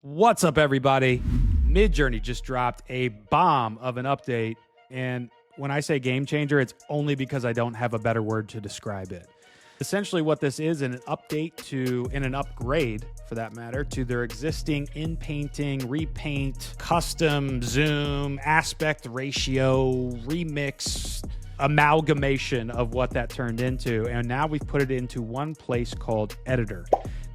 What's up, everybody? Midjourney just dropped a bomb of an update. And when I say game changer, it's only because I don't have a better word to describe it. Essentially what this is an update to, and an upgrade for that matter, to their existing inpainting, repaint, custom zoom, aspect ratio, remix, amalgamation of what that turned into. And now we've put it into one place called Editor.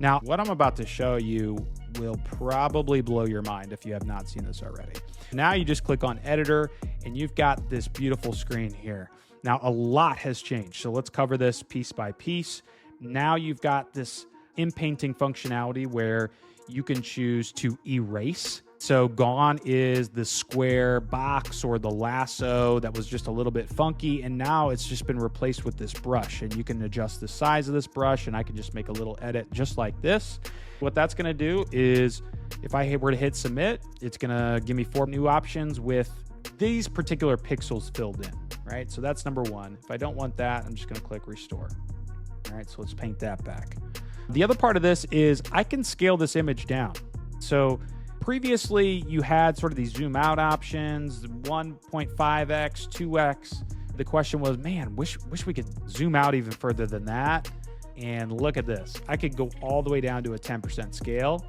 Now, what I'm about to show you will probably blow your mind if you have not seen this already. Now you just click on Editor and you've got this beautiful screen here. Now a lot has changed, so let's cover this piece by piece. Now you've got this inpainting functionality where you can choose to erase. So gone is the square box or the lasso that was just a little bit funky, and now it's just been replaced with this brush, and you can adjust the size of this brush, and I can just make a little edit just like this. What that's gonna do is if I were to hit submit, it's gonna give me 4 new options with these particular pixels filled in, right? So that's number one. If I don't want that, I'm just gonna click restore. All right, so let's paint that back. The other part of this is I can scale this image down. So previously you had sort of these zoom out options, 1.5x, 2x. The question was, man, wish we could zoom out even further than that. And look at this. I could go all the way down to a 10% scale.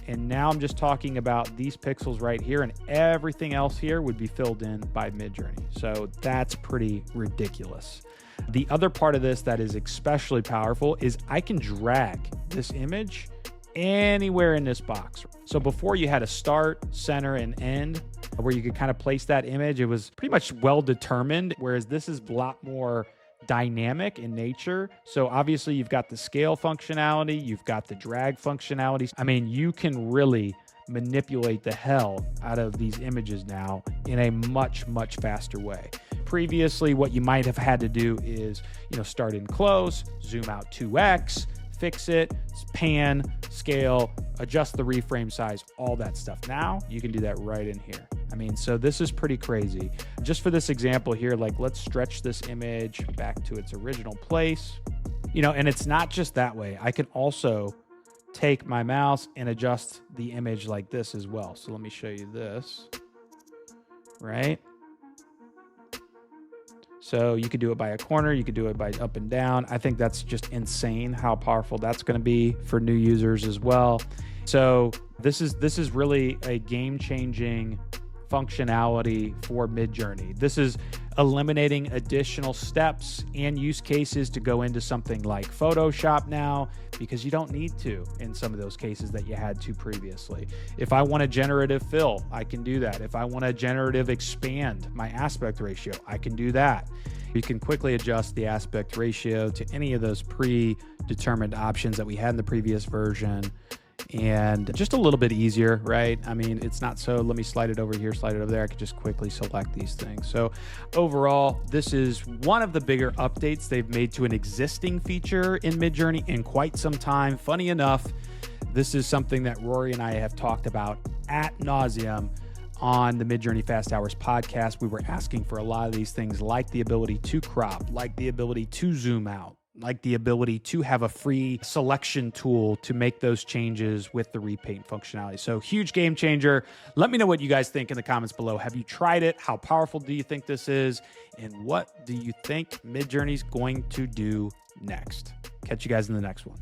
And now I'm just talking about these pixels right here, and everything else here would be filled in by Midjourney. So that's pretty ridiculous. The other part of this that is especially powerful is I can drag this image anywhere in this box. So before you had a start, center, and end where you could kind of place that image. It was pretty much well determined, whereas this is a lot more dynamic in nature. So obviously you've got the scale functionality, you've got the drag functionalities. I mean, you can really manipulate the hell out of these images now in a much faster way. Previously, what you might have had to do is, start in close, zoom out 2x, fix it, pan, scale, adjust the reframe size, all that stuff. Now you can do that right in here. I mean, so this is pretty crazy. Just for this example here, like let's stretch this image back to its original place. And it's not just that way. I can also take my mouse and adjust the image like this as well. So let me show you this, right? So you could do it by a corner, you could do it by up and down. I think that's just insane how powerful that's going to be for new users as well. So this is really a game-changing functionality for Midjourney. This is eliminating additional steps and use cases to go into something like Photoshop now, because you don't need to in some of those cases that you had to previously. If I want a generative fill, I can do that. If I want a generative expand my aspect ratio, I can do that. You can quickly adjust the aspect ratio to any of those predetermined options that we had in the previous version. And just a little bit easier, right? I mean, it's not so, let me slide it over here, slide it over there. I could just quickly select these things. So overall, this is one of the bigger updates they've made to an existing feature in Midjourney in quite some time. Funny enough, this is something that Rory and I have talked about ad nauseum on the Midjourney Fast Hours podcast. We were asking for a lot of these things, like the ability to crop, like the ability to zoom out, like the ability to have a free selection tool to make those changes with the repaint functionality. So huge game changer. Let me know what you guys think in the comments below. Have you tried it? How powerful do you think this is? And what do you think Midjourney's going to do next? Catch you guys in the next one.